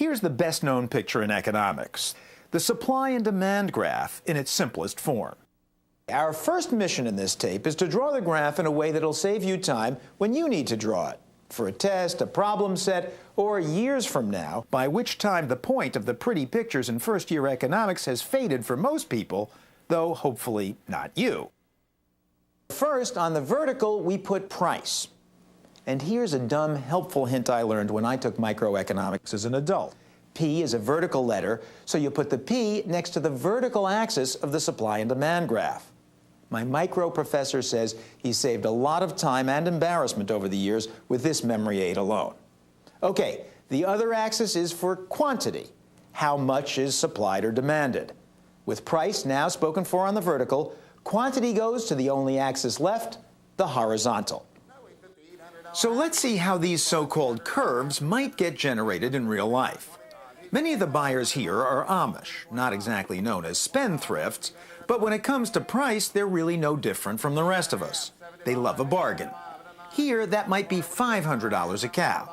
Here's the best-known picture in economics, the supply and demand graph in its simplest form. Our first mission in this tape is to draw the graph in a way that'll save you time when you need to draw it, for a test, a problem set, or years from now, by which time the point of the pretty pictures in first-year economics has faded for most people, though hopefully not you. First, on the vertical, we put price. And here's a dumb, helpful hint I learned when I took microeconomics as an adult. P is a vertical letter, so you put the P next to the vertical axis of the supply and demand graph. My micro professor says he saved a lot of time and embarrassment over the years with this memory aid alone. Okay, the other axis is for quantity. How much is supplied or demanded? With price now spoken for on the vertical, quantity goes to the only axis left, the horizontal. So let's see how these so-called curves might get generated in real life. Many of the buyers here are Amish, not exactly known as spendthrifts, but when it comes to price, they're really no different from the rest of us. They love a bargain. Here, that might be $500 a cow.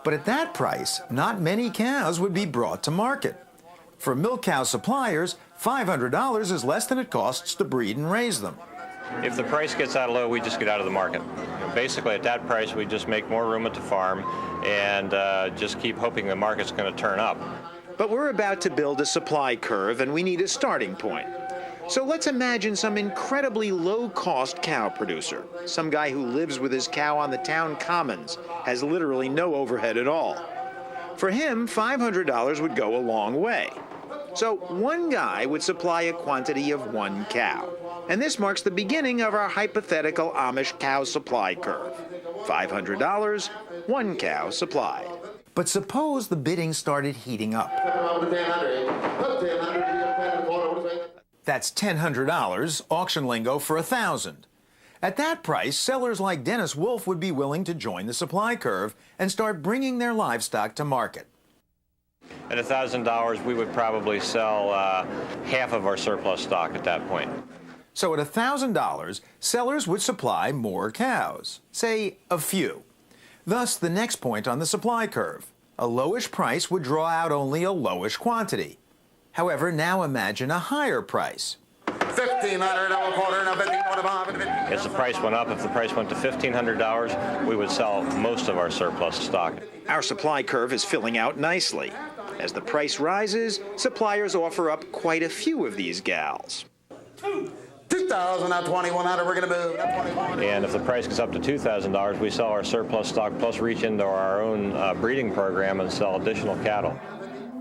But at that price, not many cows would be brought to market. For milk cow suppliers, $500 is less than it costs to breed and raise them. If the price gets out of low, we just get out of the market. Basically, at that price, we just make more room at the farm and just keep hoping the market's going to turn up. But we're about to build a supply curve, and we need a starting point. So let's imagine some incredibly low-cost cow producer, some guy who lives with his cow on the town commons, has literally no overhead at all. For him, $500 would go a long way. So one guy would supply a quantity of 1 cow. And this marks the beginning of our hypothetical Amish cow supply curve. $500, 1 cow supplied. But suppose the bidding started heating up. That's $1,000, auction lingo for 1,000. At that price, sellers like Dennis Wolf would be willing to join the supply curve and start bringing their livestock to market. At $1,000, we would probably sell half of our surplus stock at that point. So at $1,000, sellers would supply more cows, say a few. Thus, the next point on the supply curve. A lowish price would draw out only a lowish quantity. However, now imagine a higher price. As the price went up, if the price went to $1,500, we would sell most of our surplus stock. Our supply curve is filling out nicely. As the price rises, suppliers offer up quite a few of these gals. 2,000, not 2,100, we're going to move. And if the price gets up to $2,000, we sell our surplus stock plus reach into our own breeding program and sell additional cattle.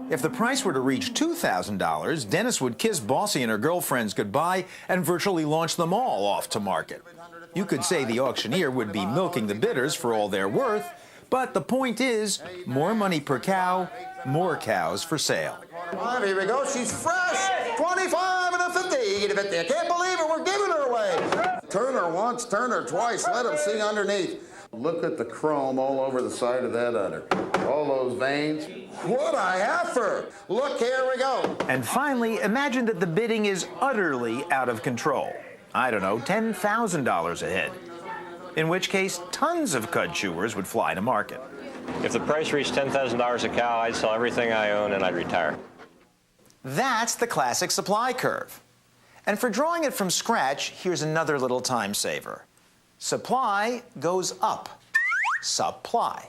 If the price were to reach $2,000, Dennis would kiss Bossy and her girlfriends goodbye and virtually launch them all off to market. You could say the auctioneer would be milking the bidders for all they're worth, but the point is, more money per cow, more cows for sale. Here we go, she's fresh! 25 and a 50, you get a 50. I can't believe it, we're giving her away! Turn her once, turn her twice, let them see underneath. Look at the chrome all over the side of that udder. All those veins. What a heifer! Look, here we go. And finally, imagine that the bidding is utterly out of control. I don't know, $10,000 a head. In which case, tons of cud chewers would fly to market. If the price reached $10,000 a cow, I'd sell everything I own and I'd retire. That's the classic supply curve. And for drawing it from scratch, here's another little time saver. Supply goes up. Supply.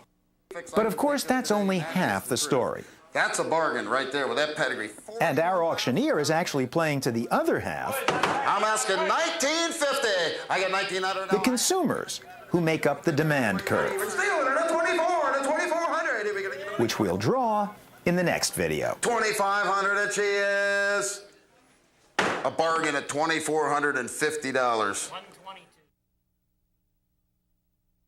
But of course, that's only half the story. That's a bargain right there with that pedigree. And our auctioneer is actually playing to the other half. I'm asking $1,950. I get $1,900. The consumers, who make up the demand curve, which we'll draw in the next video. 2,500 and she is. A bargain at $2,450.